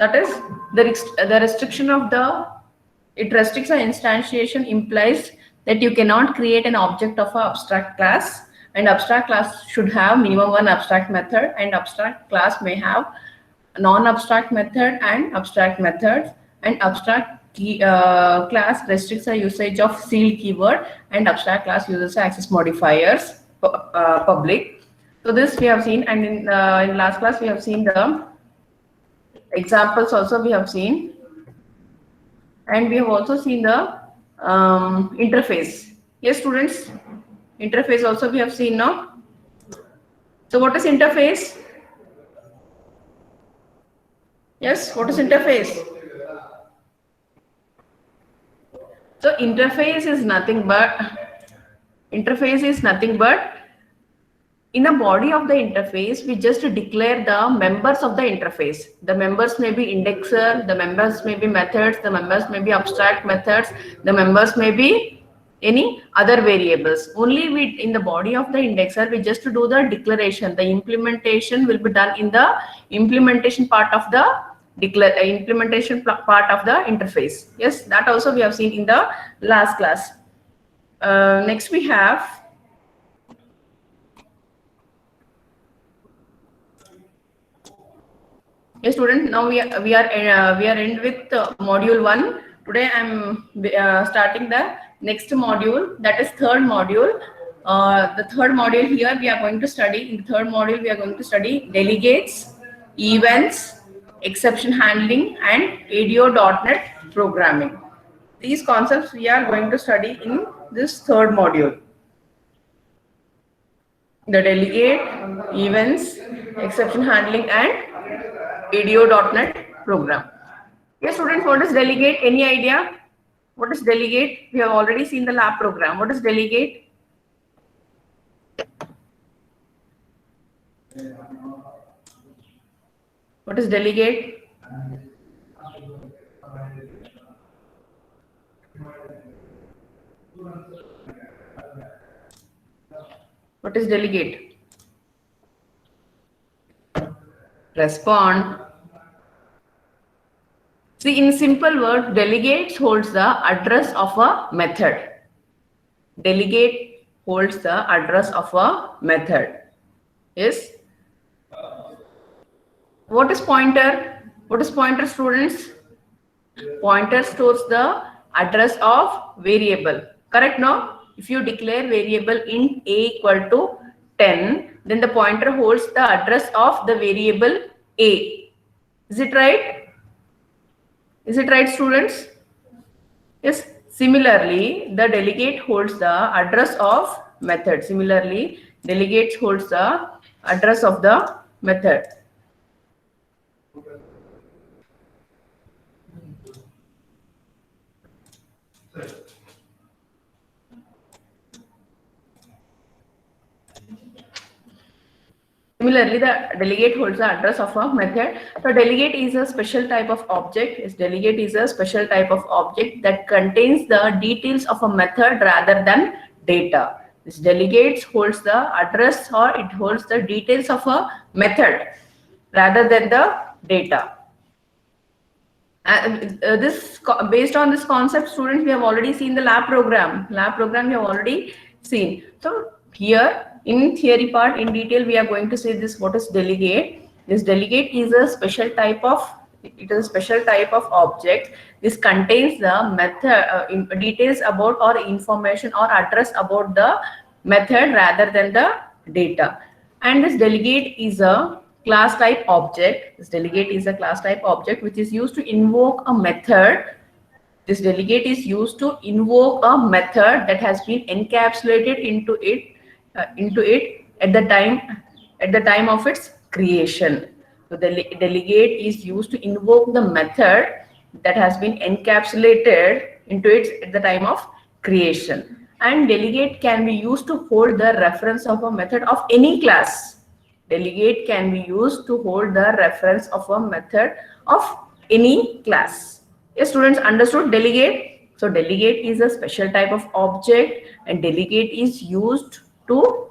That is, the restriction of it restricts an instantiation implies that you cannot create an object of an abstract class, and abstract class should have minimum one abstract method, and abstract class may have non-abstract method and abstract methods, and abstract class restricts the usage of sealed keyword, and abstract class uses access modifiers public. So this we have seen, and in last class we have seen the examples also we have seen, and we have also seen the interface. Yes, students, interface also we have seen now. So what is interface? Yes, what is interface? So interface is nothing but in the body of the interface, we just declare the members of the interface. The members may be indexer, the members may be methods, the members may be abstract methods, the members may be any other variables. Only in the body of the indexer, we just do the declaration. The implementation will be done in the implementation part of the part of the interface. Yes, that also we have seen in the last class. Next we have yes, student. Now we are end with module 1. Today I am starting the next module, that is third module. The third module here we are going to study. In the third module we are going to study delegates, events, exception handling, and ADO.NET programming. These concepts we are going to study in this third module. The delegate, events, exception handling, and ADO.NET program. Yes, students, what is delegate? Any idea? What is delegate? We have already seen the lab program. What is delegate? What is delegate? What is delegate? Respond. See, in simple words, delegate holds the address of a method. Delegate holds the address of a method. Yes. What is pointer? What is pointer, students? Pointer stores the address of variable. Correct, no? If you declare variable int a equal to 10, then the pointer holds the address of the variable a. Is it right? Is it right, students? Yes. Similarly, the delegate holds the address of method. Similarly, delegate holds the address of the method. Similarly, the delegate holds the address of a method. So delegate is a special type of object. Delegate is a special type of object that contains the details of a method rather than data. This delegate holds the address, or it holds the details of a method rather than the data. Based on this concept, students, we have already seen the lab program. Lab program we have already seen. So here in theory part, in detail, we are going to see this. What is delegate? This delegate is a special type of. It is a special type of object. This contains the method details about or information or address about the method rather than the data. And this delegate is a class type object. This delegate is a class type object which is used to invoke a method. This delegate is used to invoke a method that has been encapsulated into it at the time of its creation. So the delegate is used to invoke the method that has been encapsulated into it at the time of creation. And delegate can be used to hold the reference of a method of any class. Delegate can be used to hold the reference of a method of any class. Yes, students, understood delegate? So delegate is a special type of object, and delegate is used to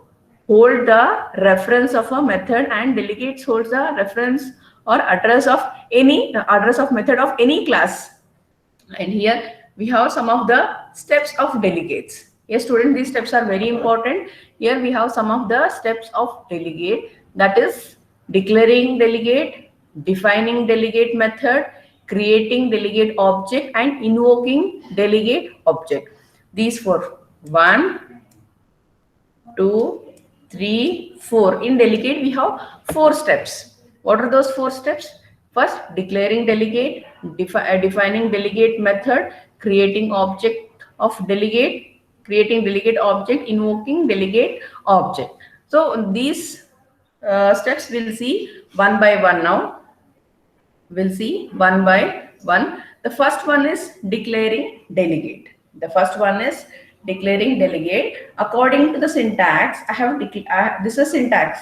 hold the reference of a method, and delegate holds the reference or address of method of any class. And here we have some of the steps of delegates. Yes, students, these steps are very important. Here we have some of the steps of delegate, that is declaring delegate, defining delegate method, creating delegate object, and invoking delegate object. These four: 1, 2, 3, 4. In delegate, we have 4 steps. What are those 4 steps? First, declaring delegate, defining delegate method, creating object of delegate, creating delegate object, invoking delegate object. So these steps we'll see one by one now. We'll see one by one. The first one is declaring delegate. The first one is declaring delegate. According to the syntax, I have this is syntax.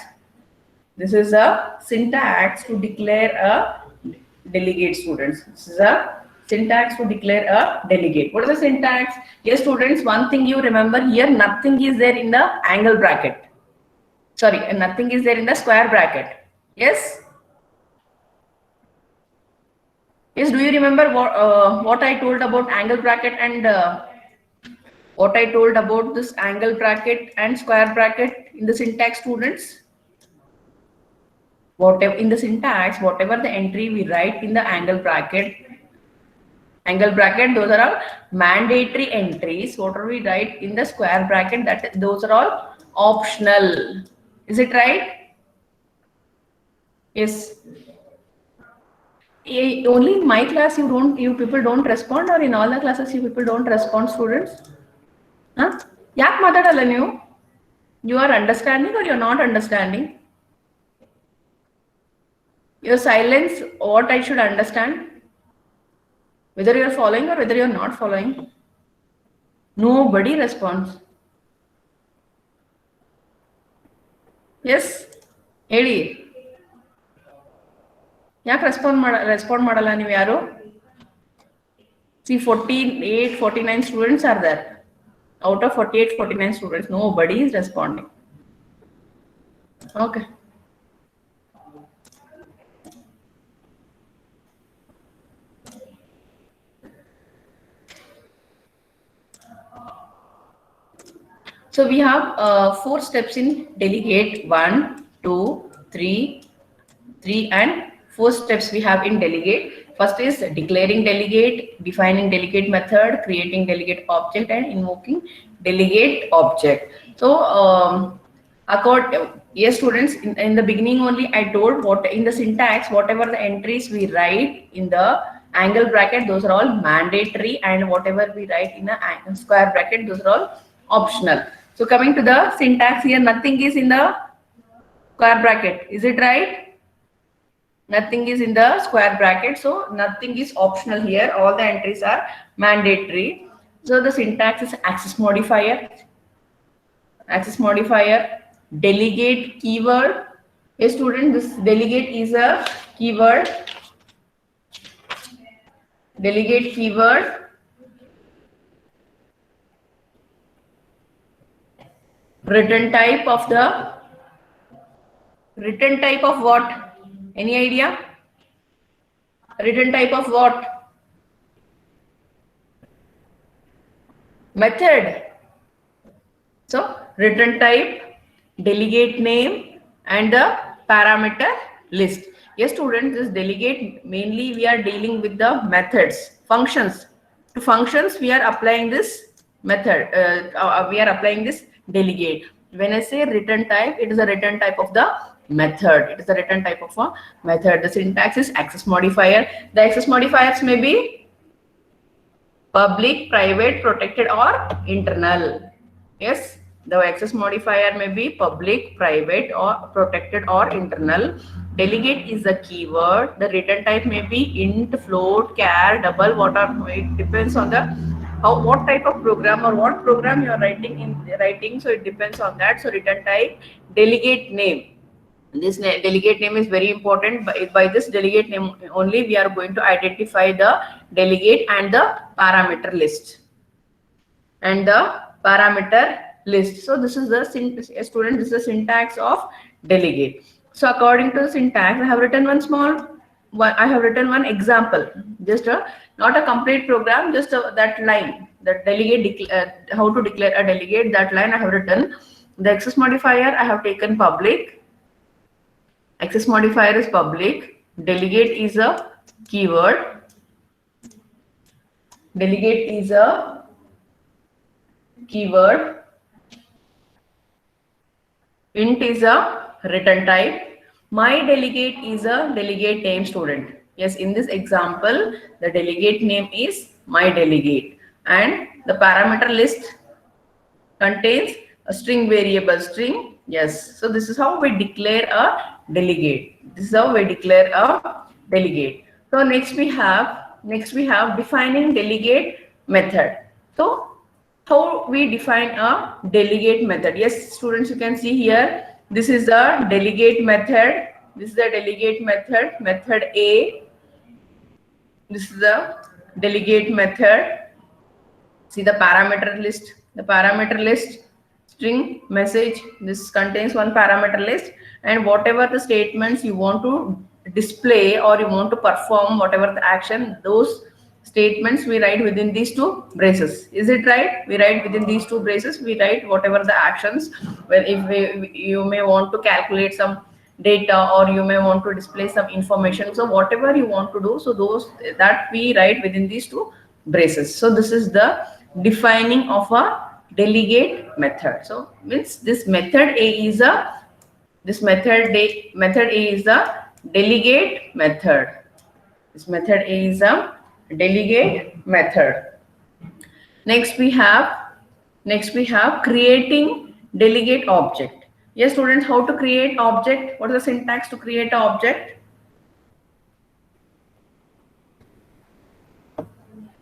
This is a syntax to declare a delegate, students. This is a syntax to declare a delegate. What is the syntax? Yes, students, one thing you remember here, nothing is there in the angle bracket. Sorry, nothing is there in the square bracket. Yes? Yes, do you remember what I told about angle bracket and what I told about this angle bracket and square bracket in the syntax, students? Whatever in the syntax, whatever the entry we write in the angle bracket, those are all mandatory entries. Whatever we write in the square bracket, those are all optional. Is it right? Yes. Only in my class you people don't respond, or in all the classes you people don't respond, students? Huh? Yak matadala ನೀವು? You are understanding or you are not understanding? Your silence, what I should understand? Whether you are following or whether you are not following? Nobody responds. Yes? Edi. ಯಾಕೆ respond ಮಾಡಲ್ಲ ನೀವು ಯಾರು? See, 48, 49 students are there. Out of 48, 49 students, nobody is responding. Okay. So we have 4 steps in delegate. 1, 2, 3 and 4 steps we have in delegate. First is declaring delegate, defining delegate method, creating delegate object, and invoking delegate object. So yes, students, in the beginning only I told what in the syntax, whatever the entries we write in the angle bracket, those are all mandatory, and whatever we write in a square bracket, those are all optional. So coming to the syntax here, nothing is in the square bracket. Is it right? Nothing is in the square bracket, so nothing is optional here. All the entries are mandatory. So the syntax is access modifier, delegate keyword. A student, this delegate is a keyword. Delegate keyword. Return type of what? Any idea? Return type of what? Method. So return type, delegate name, and the parameter list. Yes, students, this delegate, mainly we are dealing with the methods, functions. To functions we are applying this method, we are applying this delegate. When I say return type, it is a return type of the method. It is a return type of a method. The syntax is access modifier. The access modifiers may be public, private, protected, or internal. Yes, the access modifier may be public, private, or protected, or internal. Delegate is a keyword. The return type may be int, float, char, double. It depends on the what type of program or what program you are writing. So it depends on that. So return type, delegate name. This delegate name is very important. By this delegate name only we are going to identify the delegate and the parameter list. So this is the student. This is the syntax of delegate. So according to the syntax, I have written I have written one example, just not a complete program, just that line, that delegate, how to declare a delegate, that line I have written. The access modifier I have taken public. Access modifier is public. Delegate is a keyword. Delegate is a keyword. Int is a return type. My delegate is a delegate name, student. Yes, in this example, the delegate name is my delegate, and the parameter list contains a string variable string. Yes, so this is how we declare a delegate. This is how we declare a delegate. So next we have defining delegate method. So how we define a delegate method? Yes, students, you can see here, this is the delegate method. This is the delegate method, method A. This is the delegate method. See the parameter list. The parameter list, string, message, this contains one parameter list, and whatever the statements you want to display or you want to perform, whatever the action, those statements we write within these two braces. Is it right? We write within these two braces, we write whatever the actions. Well, if you may want to calculate some data or you may want to display some information, so whatever you want to do, so those that we write within these two braces. So this is the defining of a delegate method. So means this method A is a method A is a delegate method. This method A is a delegate method. Next we have creating delegate object. Yes, students, how to create object? What is the syntax to create an object?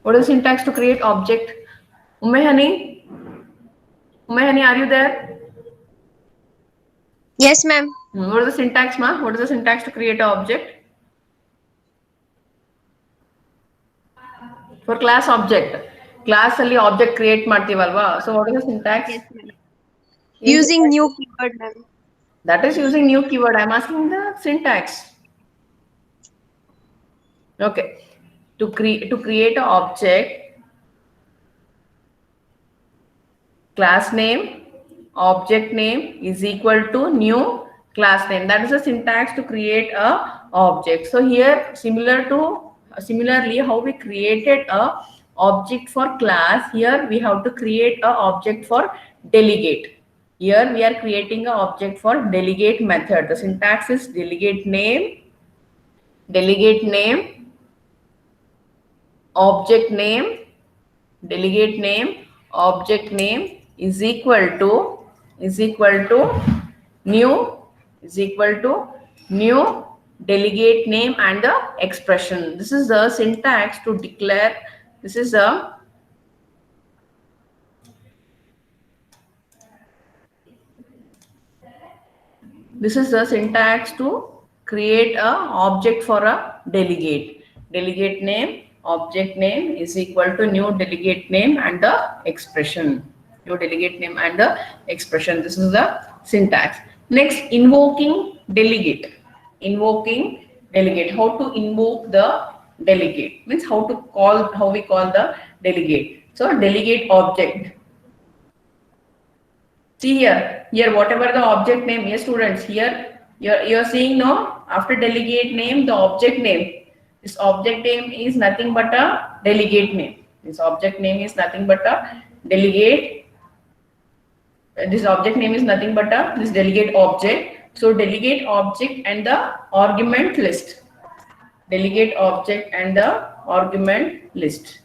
What is the syntax to create object? Umehani, are you there? Yes, ma'am. What is the syntax, ma? What is the syntax to create an object? For class object. Class ಅಲ್ಲಿ object create ಮಾಡ್ತೀವಲ್ವಾ? So what is the syntax? Yes, ma'am. Using new keyword, ma'am. That is using new keyword. I'm asking the syntax. Okay. To create an object, class name, object name is equal to new class name. That is the syntax to create a object. So here, similarly, how we created a object for class, here we have to create a object for delegate. Here we are creating a object for delegate method. The syntax is delegate name, object name, delegate name, object name is equal to new delegate name and the expression. This is the syntax to declare. This is the syntax to create a object for a delegate. Delegate name, object name is equal to new delegate name and the expression. New delegate name and the expression. This is the syntax. Next, invoking delegate. Invoking delegate. How to invoke the delegate means how we call the delegate. So delegate object. See here whatever the object name, yes students, here you're seeing now after delegate name the object name. This object name is nothing but a delegate name. This object name is nothing but a delegate. This object name is nothing but this delegate object. So delegate object and the argument list. Delegate object and the argument list.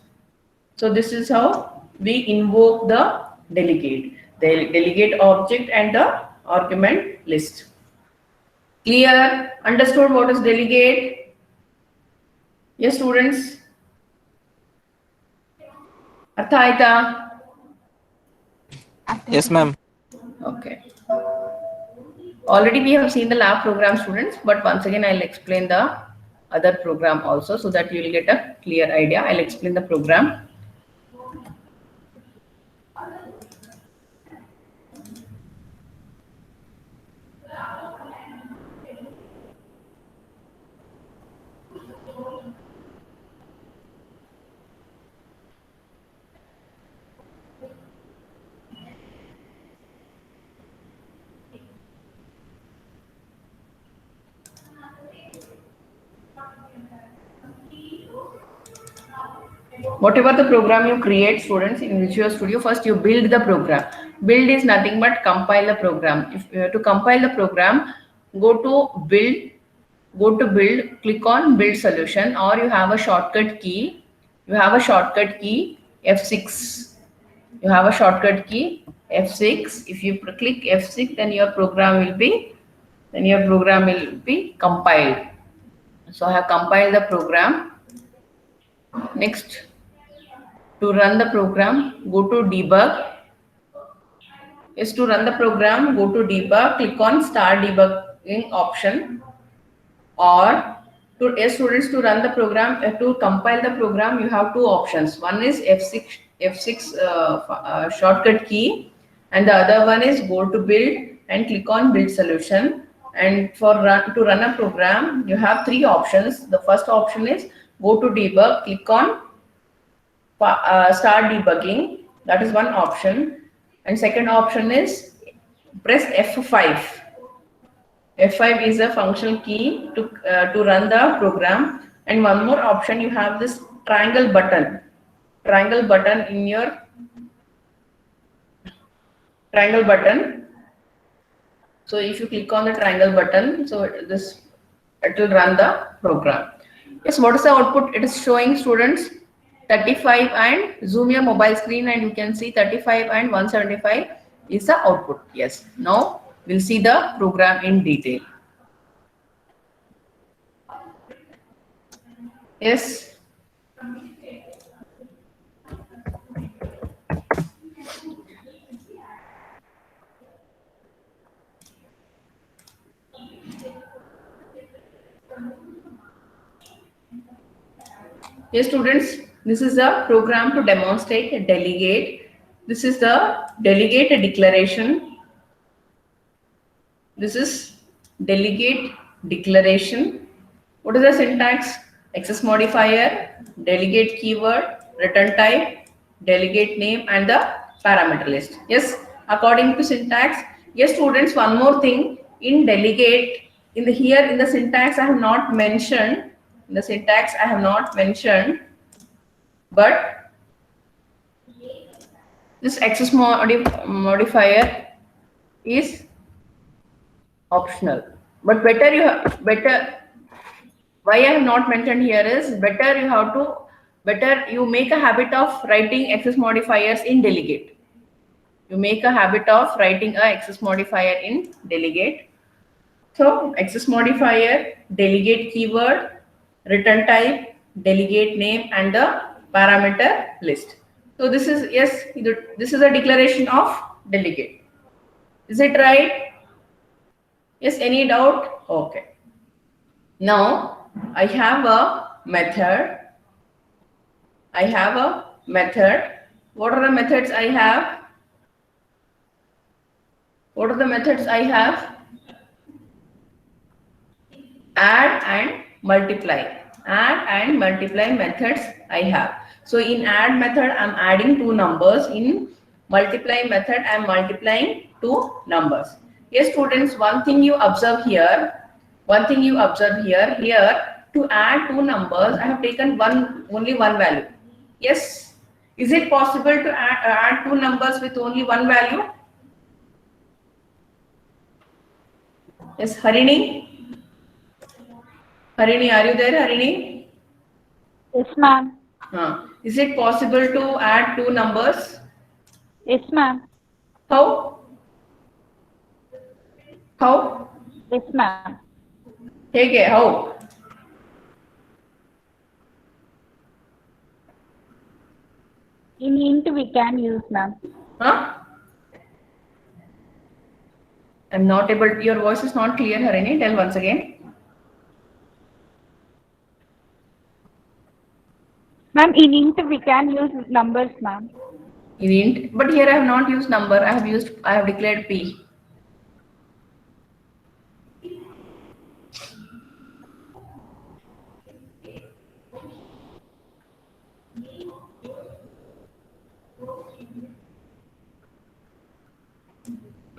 So this is how we invoke the delegate. The delegate object and the argument list. Clear? Understood what is delegate? Yes, students? Artha aita? Yes, ma'am. Okay. Already we have seen the lab program, students, but once again I'll explain the other program also so that you will get a clear idea. I'll explain the program. Whatever the program you create, students, in Visual Studio, first you build the program. Build is nothing but compile the program. If you have to compile the program, go to build, click on build solution, or you have a shortcut key. You have a shortcut key F6. You have a shortcut key F6. If you click F6, then your program will be compiled. So I have compiled the program. Next, to run the program, go to debug. Yes, to run the program, go to debug, click on start debugging option, or to students, to run the program, to compile the program, you have two options. One is F6 shortcut key, and the other one is go to build and click on build solution. And to run a program, you have three options. The first option is go to debug, click on start debugging. That is one option. And second option is press F5. F5 is a functional key to run the program. And one more option, you have this triangle button in your triangle button. So if you click on the triangle button, so it will run the program. Yes, what is the output? It is showing, students, 35, and zoom your mobile screen and you can see 35 and 175 is the output. Yes, now we'll see the program in detail. Yes. Yes, students, this is the program to demonstrate a delegate. This is the delegate declaration. This is delegate declaration. What is the syntax? Access modifier, delegate keyword, return type, delegate name, and the parameter list. Yes, according to syntax. Yes, students, one more thing. In delegate, in the syntax I have not mentioned. In the syntax I have not mentioned, but this access modifier is optional. But why I have not mentioned here is better you make a habit of writing access modifiers in delegate. You make a habit of writing a access modifier in delegate. So access modifier, delegate keyword, return type, delegate name, and the parameter list. So this is, yes, this is a declaration of delegate. Is it right? Yes, any doubt? Okay. Now I have a method. What are the methods I have? Add and multiply. Methods I have. So in add method, I'm adding two numbers. In multiply method, I'm multiplying two numbers. Yes, students, one thing you observe here, here to add two numbers, I have taken only one value. Yes, is it possible to add two numbers with only one value? Yes, Harini, are you there, Harini? Yes, ma'am. Is it possible to add two numbers? Yes, ma'am. How? Yes, ma'am. Okay, how? In int we can use, ma'am. I'm not able to, your voice is not clear, Harini. Tell once again. Ma'am, in int we can use numbers, ma'am. In int, but here I have not used number. I have declared P.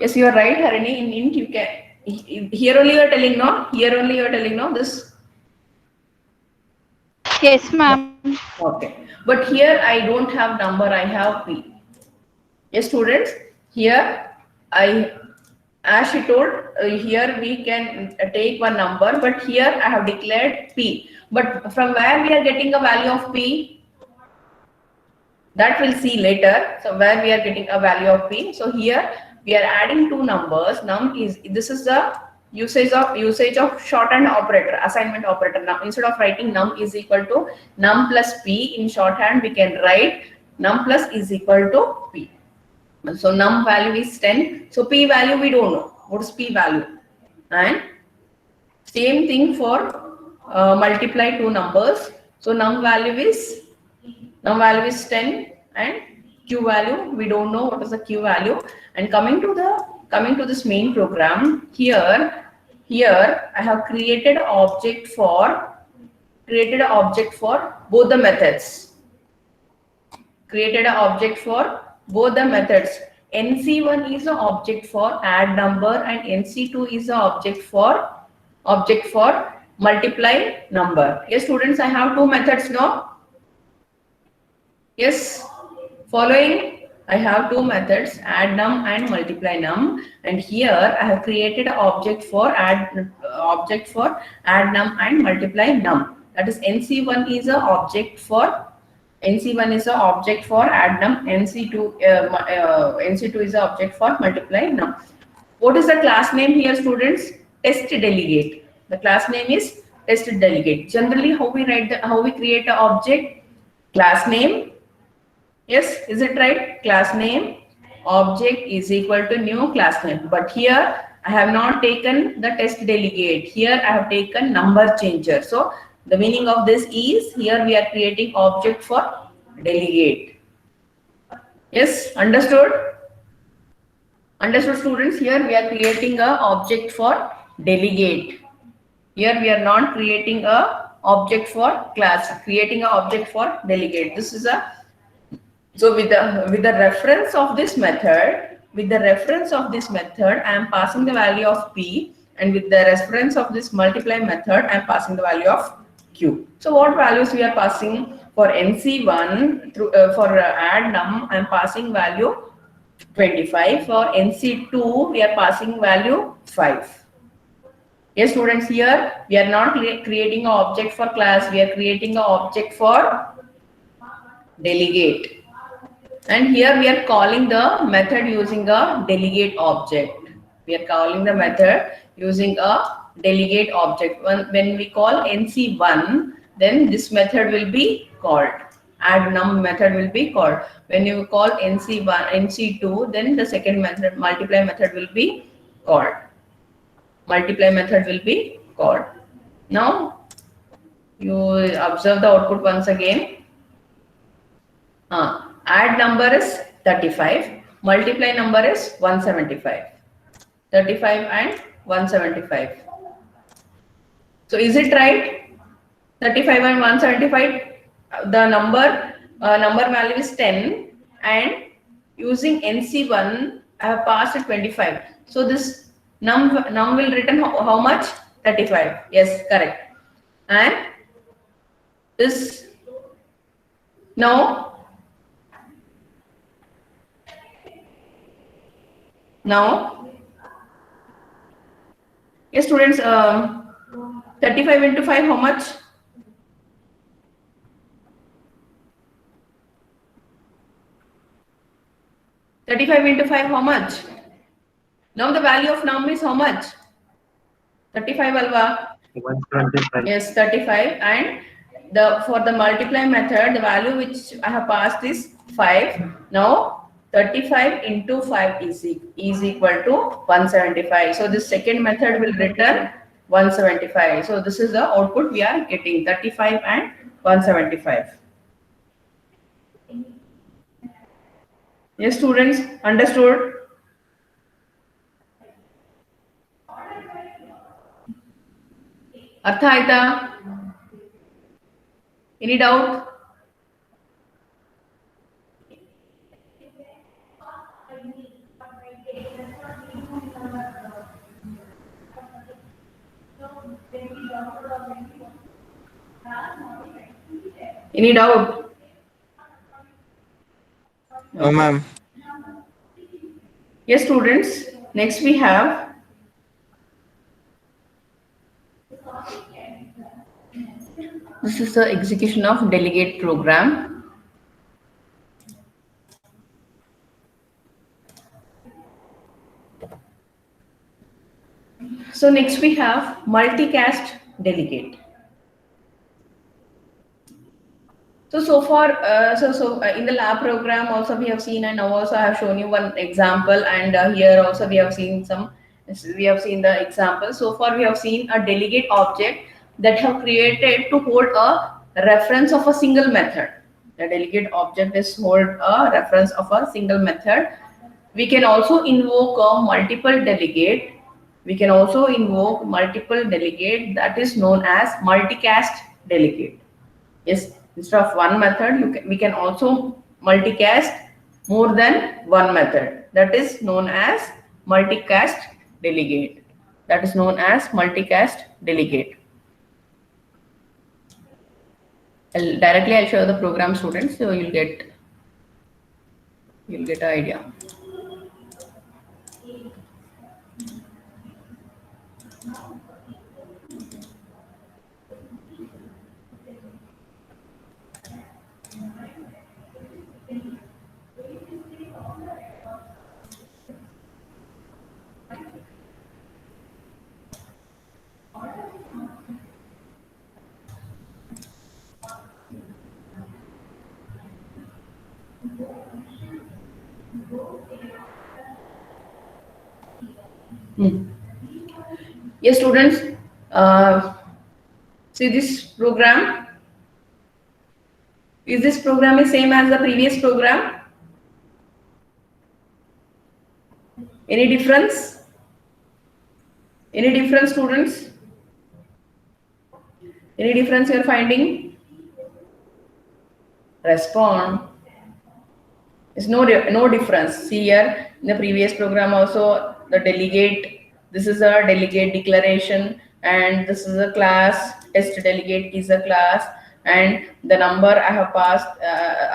Yes, you are right, Harini. In int you can. Here only you are telling no. This. Yes, ma'am. Okay. But here I don't have number, I have P. Yes, students, here as she told, here we can take one number, but here I have declared P. But from where we are getting a value of P? That we'll see later. So where we are getting a value of P. So here we are adding two numbers. This is the usage of shorthand operator, assignment operator. Now instead of writing num is equal to num plus P in shorthand, we can write num plus is equal to P. So num value is 10. So P value we don't know. What is P value? And same thing for multiply two numbers. So num value is 10 and Q value we don't know what is the Q value. And coming to this main program, here I have created an object for both the methods. NC1 is the object for add number and NC2 is the object for multiply number. Yes, students, I have two methods now. Yes, following I have two methods, add num and multiply num, and here I have created an object for add num and multiply num. That is NC1 is a object for add num, NC2 is a object for multiply num. What is the class name here, students? Test delegate. The class name is test delegate. Generally, how we create an object? Class name. Yes, is it right? Class name, object is equal to new class name. But here I have not taken the test delegate. Here I have taken number changer. So the meaning of this is here we are creating object for delegate. Yes, understood? Understood, students? Here we are creating a object for delegate. Here we are not creating a object for class, creating a object for delegate. This is a So with the reference of this method, I am passing the value of P, and with the reference of this multiply method, I am passing the value of Q. So what values we are passing for NC1 through for add num? I am passing value 25. For NC2, we are passing value 5. Yes, students, here we are not creating an object for class, we are creating an object for delegate. And here we are calling the method using a delegate object. We are calling the method using a delegate object. When we call NC1, then this method will be called. Add num method will be called. When you call NC2, then the second method, multiply method will be called. Now, you observe the output once again. Add number is 35, multiply number is 175. 35 and 175. So is it right? 35 and 175, the number value is 10, and using NC1 I have passed 25. So this num will return how much? 35. Yes, correct. And this now yes, students, 35 into 5 how much? 35 into 5 how much? Now the value of num is how much? 35 alva. 125. Yes, 35, and for the multiply method, the value which I have passed is 5. Now 35 into 5 is equal to 175. So this second method will return 175. So this is the output we are getting, 35 and 175. Yes, students, understood? Artha aita? Any doubt? Any doubt? No, ma'am. Yes, students. Next we have this is the execution of delegate program. So next we have multicast delegate. So far, in the lab program also we have seen, and now also I have shown you one example, and here also we have seen the example. So far we have seen a delegate object that have created to hold a reference of a single method. The delegate object is hold a reference of a single method. We can also invoke a multiple delegate. We can also invoke multiple delegate, that is known as multicast delegate. Yes, instead of one method, we can also multicast more than one method. That is known as multicast delegate. That is known as multicast delegate. I'll show the program, students, so you'll get an idea. Yes, students, see this program. Is this program is same as the previous program? Any difference? Any difference, students? Any difference you are finding? Respond. There's no difference. See here in the previous program also the delegate. This is a delegate declaration, and this is a class. Test delegate is a class, and the number I have passed.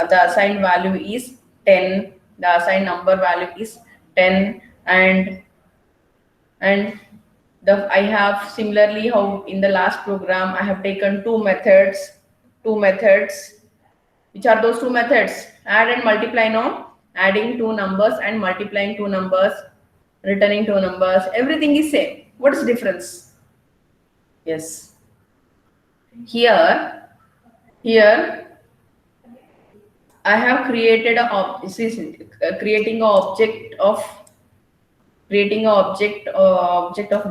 The assigned value is 10. The assigned number value is 10, and I have similarly how in the last program I have taken two methods. Which are those two methods? Add and multiply. No, adding two numbers and multiplying two numbers, returning two numbers. Everything is same. What is the difference? Yes. Here I have created creating an object of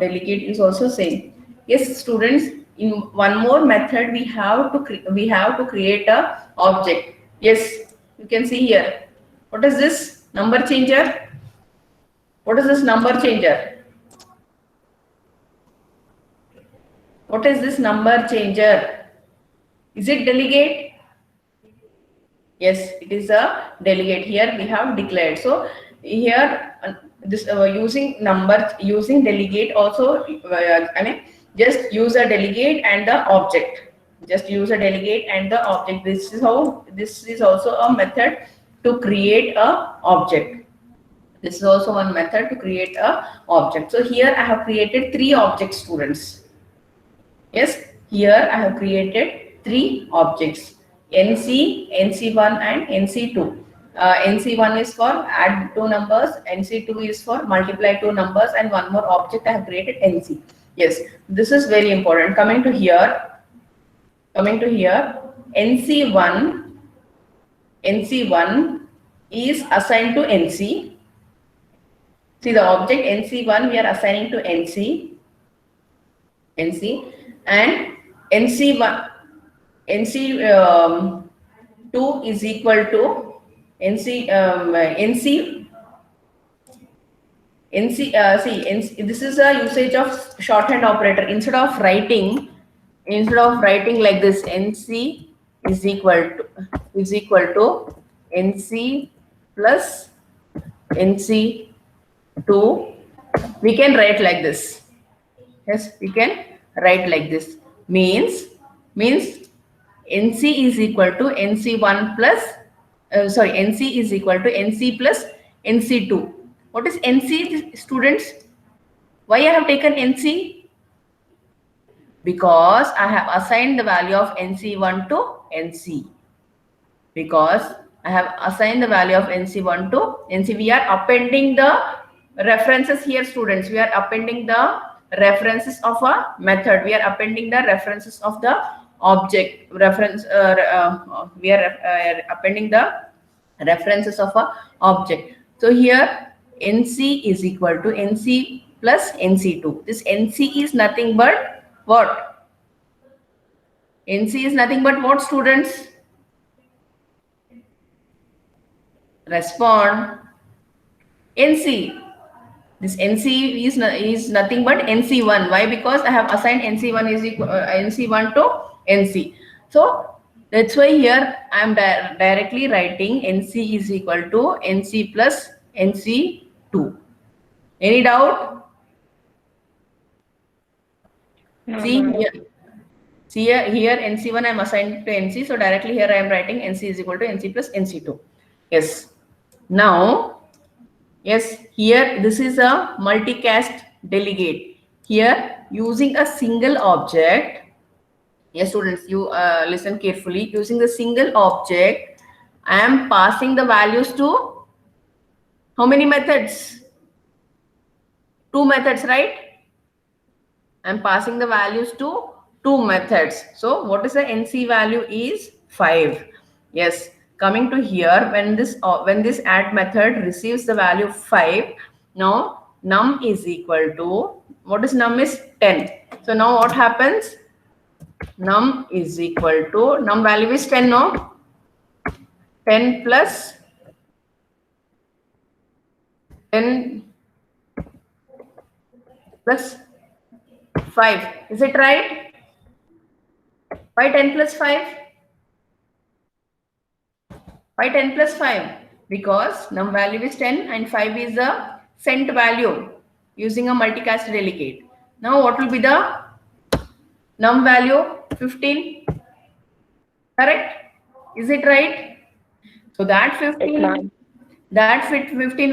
delegate is also same. Yes, students, in one more method we have to create a object. Yes, you can see here. What is this number changer? What is this number changer? What is this number changer? Is it delegate? Yes, it is a delegate. Here we have declared. So here this using delegate also. Just use a delegate and the object. Just use a delegate and the object. This is also a method to create a object. This is also one method to create a object. So here I have created three objects, students. Yes, here I have created three objects: NC, NC1 and NC2. NC1 is for add two numbers, NC2 is for multiply two numbers, and one more object I have created, NC. Yes, this is very important. Coming to here, NC1 is assigned to NC. See the object NC1 we are assigning to NC, and NC2 is equal to this is a usage of shorthand operator. Instead of writing like this, NC is equal to NC plus NC2, we can write like this. Yes, we can write like this. Means NC is equal to NC1 plus, NC is equal to NC plus NC2. What is NC, students? Why I have taken NC? Because I have assigned the value of NC1 to NC. Because I have assigned the value of NC1 to NC. We are appending the references here, students. We are appending the references of a method. We are appending the references of the object. We are appending the references of a object. So here NC is equal to NC plus NC2. This NC is nothing but what? NC is nothing but what, students? Respond. NC. This NC is nothing but NC1. Why? Because I have assigned NC1 is equal NC1 to NC. So that's why here I am directly writing NC is equal to NC plus NC2. Any doubt? No, See ma'am. here. See here NC1 I am assigned to NC. So directly here I am writing NC is equal to NC plus NC2. Yes. Now, yes, here this is a multicast delegate. Here using a single object. Yes, students, you listen carefully. Using the single object, I am passing the values to how many methods? 2 methods, right? I am passing the values to 2 methods. So what is the NC value is 5. Yes. Coming to here, when this add method receives the value 5, now num is equal to, what is num is 10. So now what happens? Num is equal to, num value is 10, no? 10 plus 10 plus 5. Is it right? Why 10 plus 5? Why 10 plus 5? Because num value is 10 and 5 is the sent value using a multicast delegate. Now what will be the num value? 15. Correct? Is it right? So that 15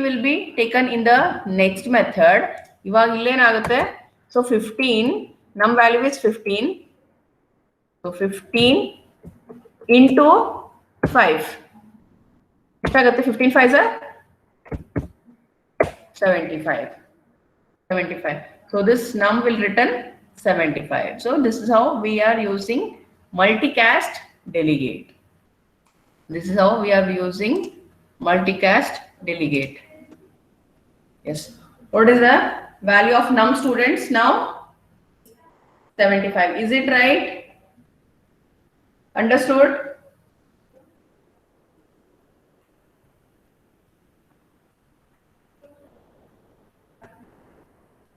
will be taken in the next method. So 15, num value is 15. So 15 into 5. 15 5 is 75. 75. So this num will return 75. So this is how we are using multicast delegate. This is how we are using multicast delegate. Yes. What is the value of num, students, now? 75. Is it right? Understood?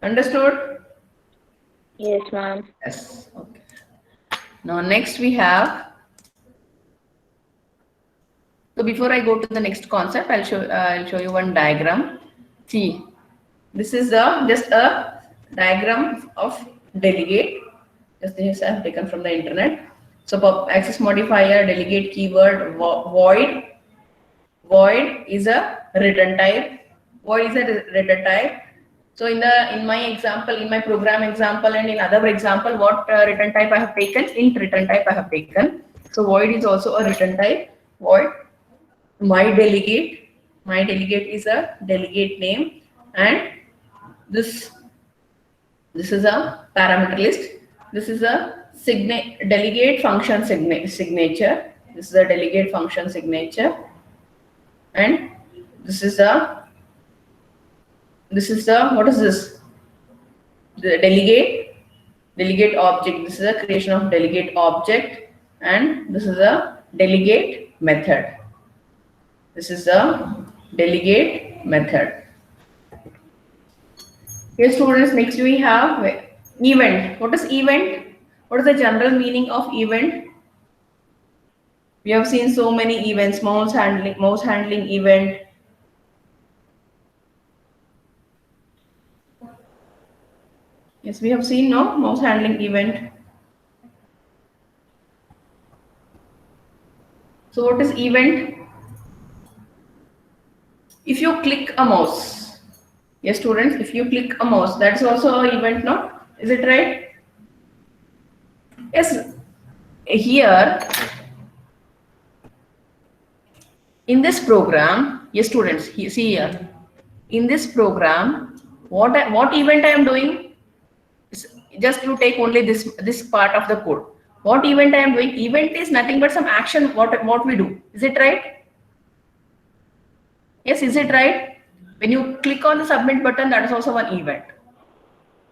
Understood? Yes, ma'am. Yes. Okay. Now next we have. So before I go to the next concept, I'll show you one diagram. See, this is just a diagram of delegate. Just this I have taken from the internet. So access modifier, delegate keyword, void. Void is a return type. Void is a return type. So in my example, in my program example, and in other example, what return type I have taken? Int return type I have taken. So void is also a return type. Void. My delegate is a delegate name, and this is a parameter list. This is a delegate function signature. This is a delegate function signature, and this is the what is this? The delegate object. This is a creation of delegate object, and this is a delegate method. This is a delegate method. Here, students, next we have event. What is event? What is the general meaning of event? We have seen so many events, mouse handling event. Yes, we have seen, no, mouse handling event. So what is event? If you click a mouse, yes students, if you click a mouse, that's also an event, no? Is it right? Yes. Here in this program, yes students, see here. In this program, what event I am doing? Just you take only this part of the code. What event I am doing? Event is nothing but some action. What we do? Is it right? Yes, is it right? When you click on the submit button, that is also one event.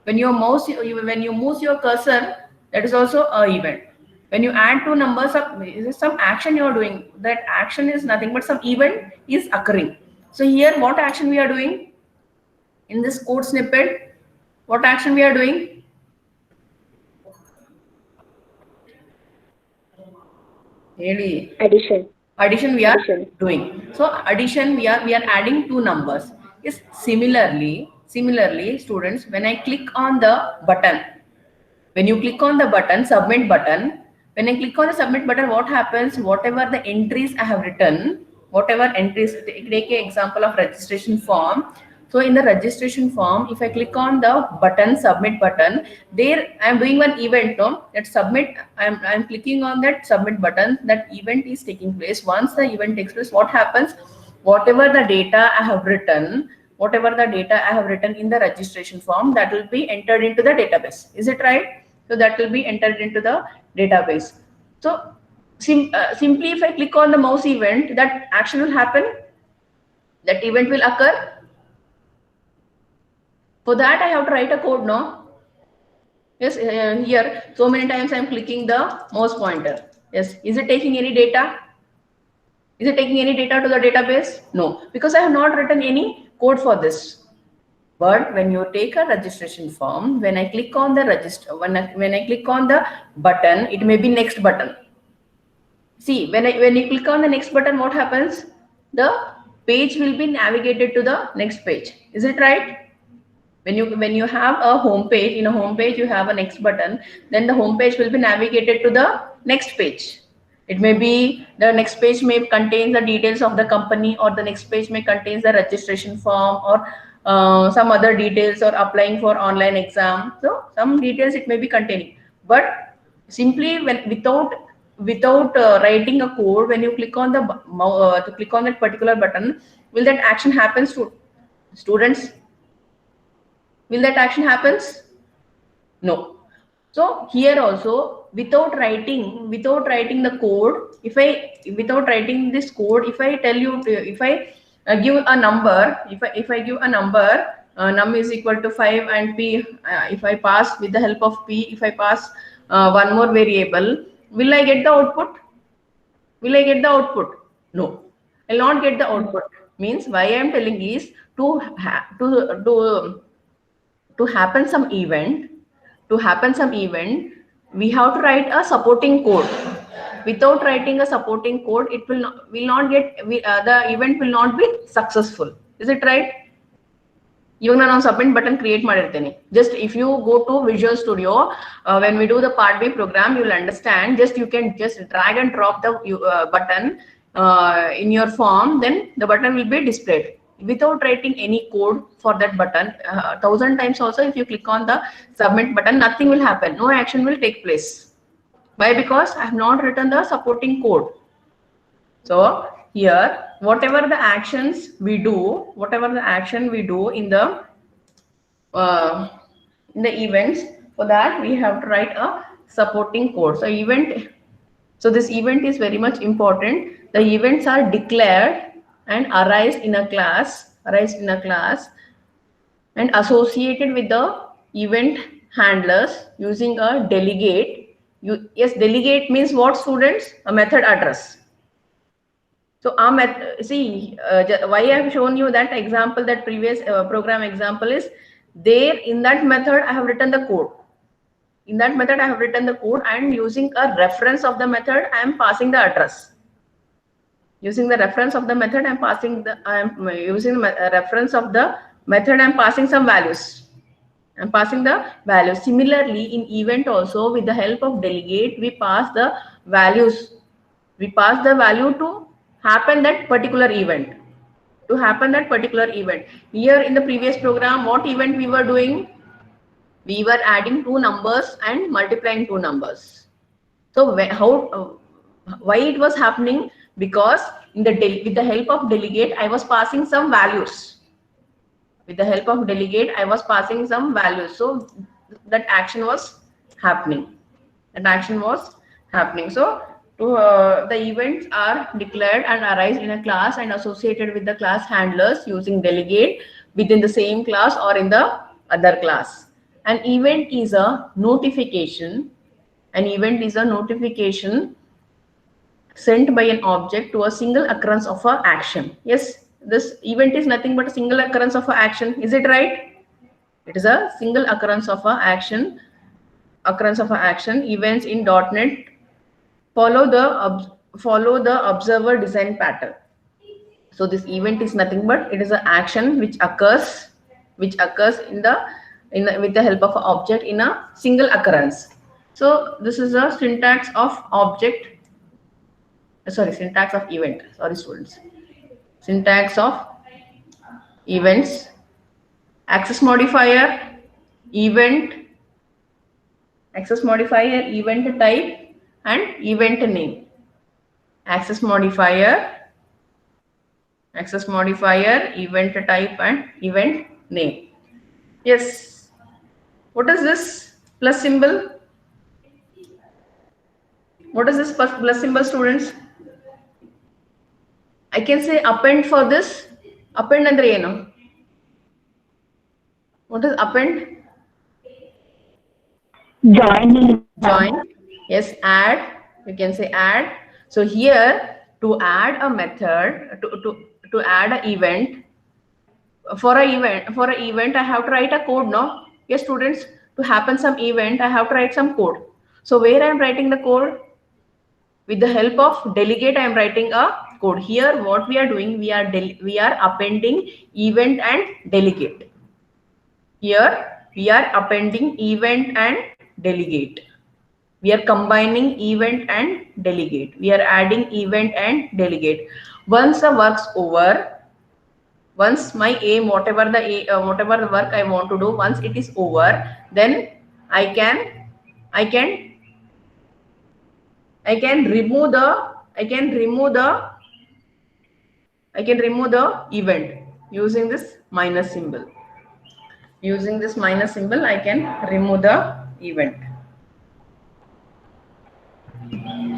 When you when you move your cursor, that is also an event. When you add two numbers up, is some action you are doing. That action is nothing but some event is occurring. So here, what action we are doing in this code snippet? What action we are doing? Really? Addition we are doing. So addition we are adding two numbers. Yes, similarly students, when I click on the button, when you click on the button, submit button, when I click on the submit button, what happens? Whatever the entries I have written, whatever entries, take an example of registration form. So in the registration form, if I click on the button, submit button, there I am doing one event, no? That submit, I am clicking on that submit button, that event is taking place. Once the event takes place, what happens? Whatever the data I have written, in the registration form, that will be entered into the database. Is it right? So that will be entered into the database. So simply if I click on the mouse event, that action will happen, that event will occur. For that I have to write a code, no? Yes, here so many times I am clicking the mouse pointer. Yes, is it taking any data? Is it taking any data to the database? No, because I have not written any code for this. But when you take a registration form, when I click on the register, when I click on the button, it may be next button. See, when you click on the next button, what happens? The page will be navigated to the next page. Is it right? When you have a home page, in a home page you have a next button, then the home page will be navigated to the next page. It may be the next page may contain the details of the company, or the next page may contain the registration form, or some other details, or applying for online exam. So some details it may be containing, but simply without writing a code, when you click on the to click on that particular button, will that action happens to students? Will that action happens? No. So here also, without writing the code, without writing this code, if I tell you, if I give a number, if I give a number, num is equal to 5 and p, if I pass with the help of p, if I pass one more variable, will I get the output? Will I get the output? No, I'll not get the output. Means why I am telling is to happen some event, we have to write a supporting code. Without writing a supporting code, it will not get, the event will not be successful. Is it right? Even now submit button create ಮಾಡಿರ್ತೀನಿ. Just if you go to Visual Studio, when we do the part B program, you will understand. Just you can just drag and drop the button in your form, then the button will be displayed without writing any code for that button. 1000 times also, if you click on the submit button, nothing will happen, no action will take place. Why? Because I have not written the supporting code. So here, whatever the actions we do in the events, for that we have to write a supporting code. So this event is very much important. The events are declared and arise in a class and associated with the event handlers using a delegate. Yes, delegate means what, students? A method address. So see, why I have shown you that example, that previous program example is there. In that method I have written the code. And using a reference of the method, I am passing the address. Using the reference of the method, I am passing some values. Similarly, in event also, with the help of delegate, we pass the values We pass the value to happen that particular event. To happen that particular event. Here in the previous program, what event we were doing? We were adding two numbers and multiplying two numbers. So why it was happening? Because with the help of delegate, I was passing some values. With the help of delegate, I was passing some values. So that action was happening. That action was happening. So the events are declared and arise in a class and associated with the class handlers using delegate within the same class or in the other class. An event is a notification. An event is a notification sent by an object to a single occurrence of an action. Yes, this event is nothing but a single occurrence of an action. Is it right? It is a single occurrence of an action. Occurrence of an action. Events in .NET follow the observer design pattern. So this event is nothing but it is an action which occurs with the help of an object in a single occurrence. So this is a syntax of object. Syntax of event. Sorry, students. Syntax of events. Access modifier, event, access modifier, event type, and event name. Access modifier, event type, and event name. Yes. What is this plus symbol? What is this plus symbol, students? I can say append for this. Append andre ಏನು? What is append? Join. Yes, add. You can say add. So here to add a method, to add an event, for an event I have to write a code, no? Yes, students, to happen some event I have to write some code. So where I am writing the code? With the help of delegate I am writing a code. Here what we are doing, we are appending event and delegate. Here we are appending event and delegate. We are combining event and delegate. We are adding event and delegate. Once the work's over, once my aim, whatever the work I want to do, once it is over, then I can remove the event using this minus symbol. Using this minus symbol, I can remove the event.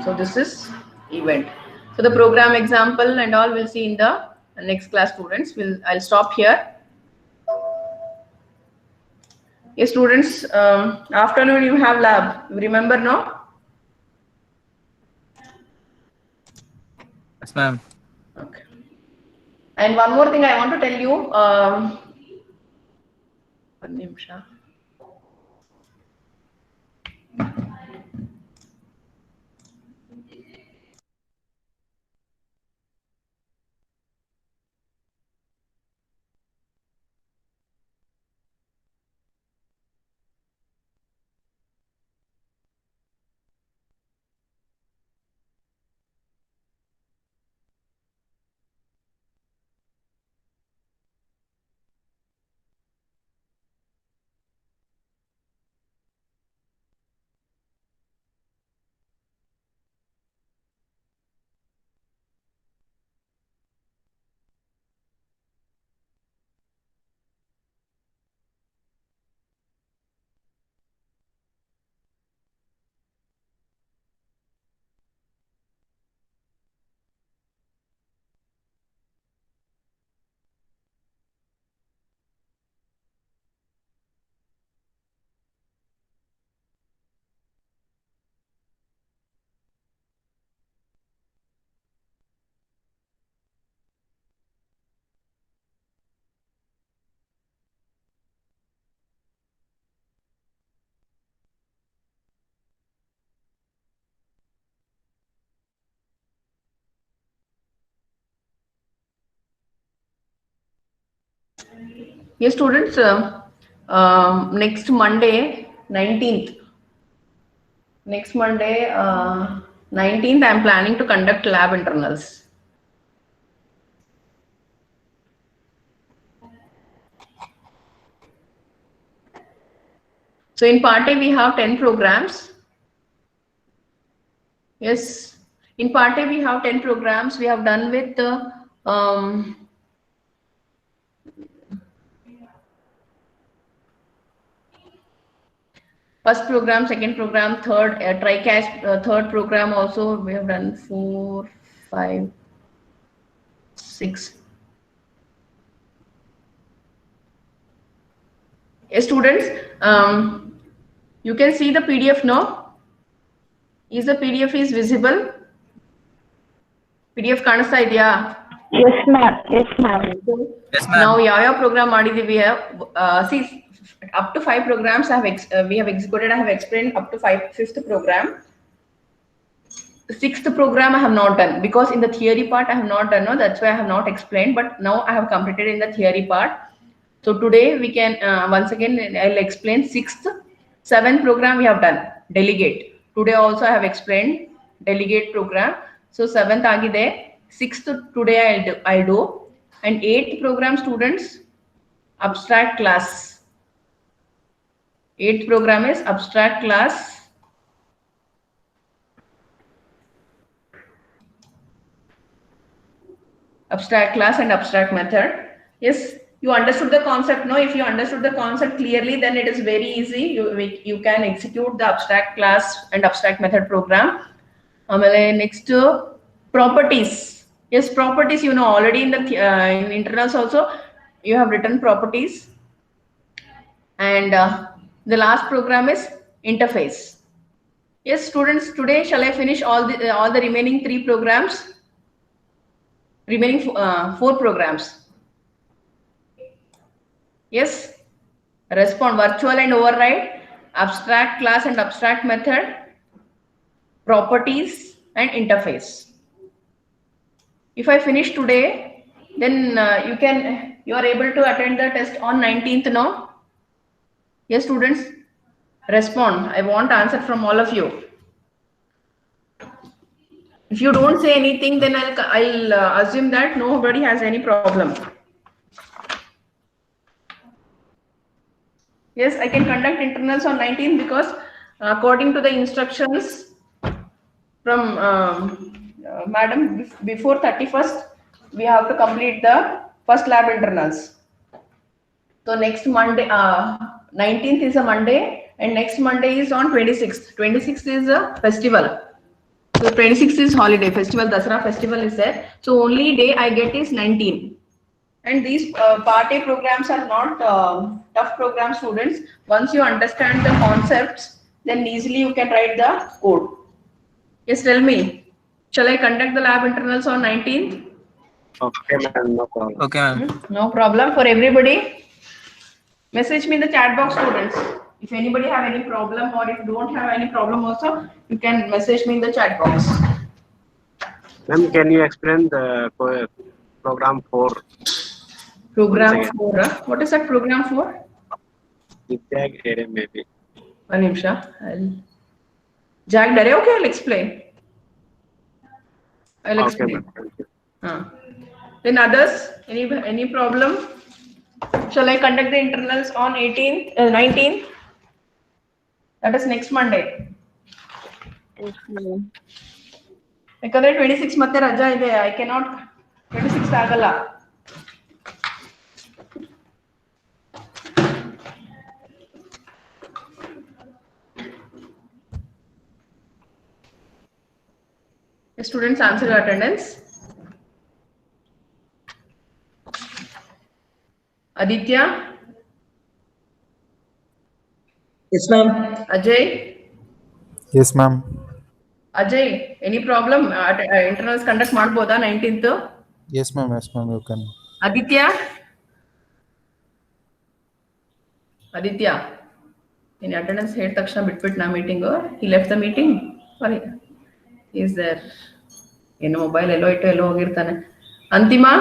So this is event. So the program example and all we'll see in the next class, students. I'll stop here. Yes, students, afternoon you have lab. Remember, no? Yes, ma'am. Okay. And one more thing I want to tell you. One nimsha. Yes, students, next Monday, 19th. Next Monday, 19th, I am planning to conduct lab internals. So in part A, we have 10 programs. Yes, in part A, we have 10 programs. We have done with the first program, second program, third TriCash, third program also we have done 4, 5, 6. Yes, students, you can see the PDF now. Is the PDF is visible? PDF ಕಾಣಿಸ್ತಾ ಇದೆಯಾ? Yes, ma'am. Yes, ma'am. Yes, ma'am. Now ಯಾವ program ಮಾಡಿದೀವಿ we have see up to 5 programs we have executed. I have explained up to 5th program. 6th program I have not done because in the theory part I have not done. No, that's why I have not explained. But now I have completed in the theory part. So today we can once again I'll explain 6th, 7th program we have done delegate. Today also I have explained delegate program. So 7th agide, 6th today I'll do, and 8th program students abstract class. 8th program is abstract class. Abstract class and abstract method. Yes, you understood the concept. No, if you understood the concept clearly, then it is very easy. You can execute the abstract class and abstract method program. Next, properties. Yes, properties, you know already in the in internals also you have written properties. And the last program is interface. Yes, students, today shall I finish all the remaining 3 programs? Remaining 4 programs. Yes, respond, virtual and override, abstract class and abstract method, properties and interface. If I finish today, then you are able to attend the test on 19th. No? Yes, students, respond. I want answer from all of you. If you don't say anything, then I'll assume that nobody has any problem. Yes, I can conduct internals on 19th because according to the instructions from madam, before 31st, we have to complete the first lab internals. So next Monday, 19th is a Monday, and next Monday is on 26th. 26th is a festival. So 26th is holiday, festival, Dasara festival is there. So only day I get is 19. And these part A programs are not tough program, students. Once you understand the concepts, then easily you can write the code. Yes, tell me. Shall I conduct the lab internals on 19th? Okay, ma'am, no problem. Okay, ma'am. No problem for everybody. Message me in the chat box, students. If anybody have any problem, or if you don't have any problem also, you can message me in the chat box. Ma'am, can you explain the program 4? Program 4. What is that program for? Jag area maybe. One nimsha. Jag dare. Okay, I'll explain. I'll Okay, explain. ma'am. Thank you. Then others, any problem? Shall I conduct the internals on 19th? That is next Monday. ಯಾಕಂದ್ರೆ 26 ಮತ್ತೆ ರಜಾ ಇದೆ. I cannot 26 ಆಗಲ್ಲ. Students, answer your attendance. Aditya? Yes, ma'am. Ajay? Yes, ma'am. Ajay, any problem? Internals conduct ಮಾಡ್ಬೋದಾ 19th? Yes, ma'am. Yes, ma'am. You can. Aditya, in attendance ಹೇಳಿದ ತಕ್ಷಣ ಬಿಟ್ಬಿಟ್ಟು ನಾ meeting. He left the meeting? Or is there? ಏನು mobile ಎಲ್ಲೋ ಇಟ್ಟು ಎಲ್ಲೋ ಹೋಗಿರ್ತಾನೆ. ಅಂತಿಮಾ?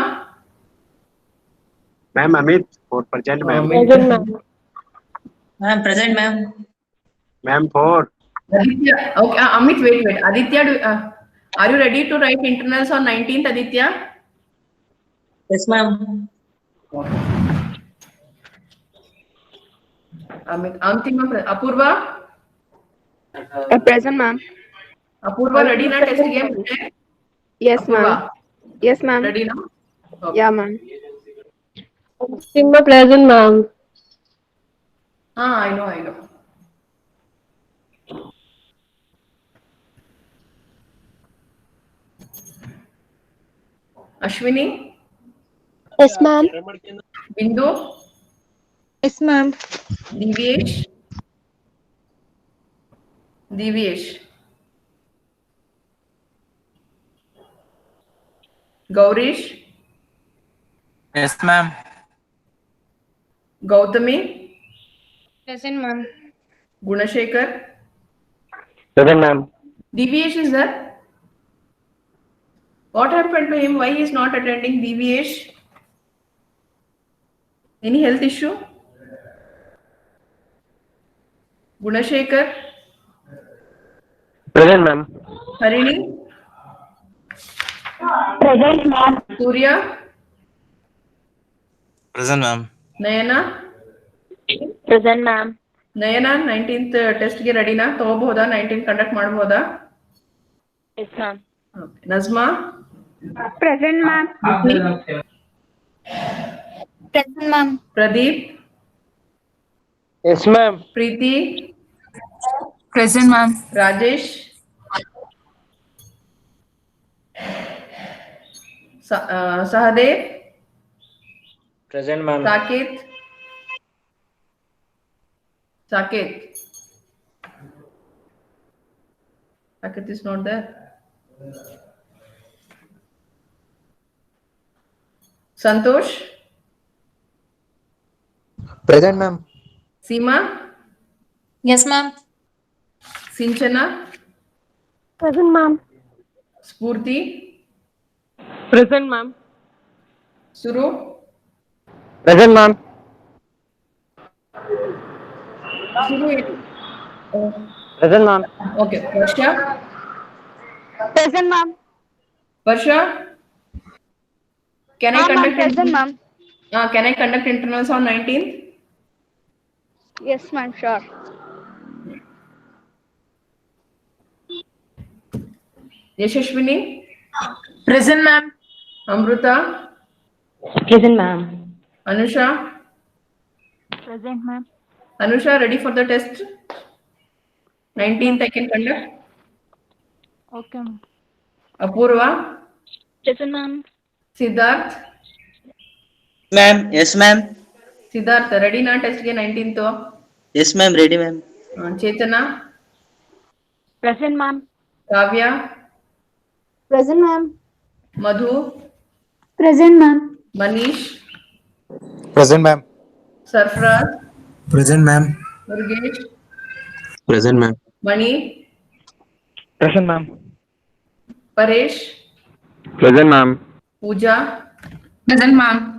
Ma'am, Amit, for present, ma'am. Present, ma'am. Ma'am, present, ma'am. Ma'am, 4. Aditya, okay, Amit, wait. Aditya, are you ready to write internals on 19th, Aditya? Yes, ma'am. Amit, Antima, Apurva? Present, ma'am. Apurva, ready na test game? Yes, ma'am. Apurva, Yes, ma'am. ready now? Okay. Yeah, ma'am. Simba present, ma'am. I know. Ashwini, Yes, ma'am. Bindu, Yes, ma'am. Divyesh, Gaurish, Yes, ma'am. Gautami, Present, ma'am. Gunashekar. Present, ma'am. Divyesh is there? What happened to him? Why he is not attending? Divyesh? Any health issue? Gunashekar, Present, ma'am. Harini, Present, ma'am. Surya, Present, ma'am. Nayana. Present, ma'am. Nayana 19th test ಗೆ ರೆಡಿನಾ ತಗೋಬಹುದಾ 19 conduct ಮಾಡಬಹುದಾ Yes, ma'am. Najma Present, ma'am. Present, ma'am. Pradeep Yes, ma'am. Preethi Present, ma'am. Rajesh Sahadev Present, ma'am. Saket Saket is not there. Santosh, Present, ma'am. Seema, Yes, ma'am. Sinchana, Present, ma'am. Spurti, Present, ma'am. Suru, Present, ma'am. Suru. Present, ma'am. Okay, Varsha, Present, ma'am. Varsha, can I conduct Present, ma'am. can I conduct internals on 19th? Yes, ma'am. Sure. Yashashwini, Present, ma'am. Amruta, Present, ma'am. Anusha. Present, ma'am. Anusha, ready for the test? 19th I can conduct. Okay, ma'am. Apurva, Present, ma'am. Siddharth, Ma'am. Yes, ma'am. Siddharth, ready na test ge 19th? Yes, ma'am. Ready, ma'am. Chetana, Present, ma'am. Kavya, Present, ma'am. Madhu, Present, ma'am. Manish, Present, ma'am. Sarfraz, Present, ma'am. Murgesh, Present, ma'am. Mani, Present, ma'am. Paresh, Present, ma'am. Pooja, Present, ma'am.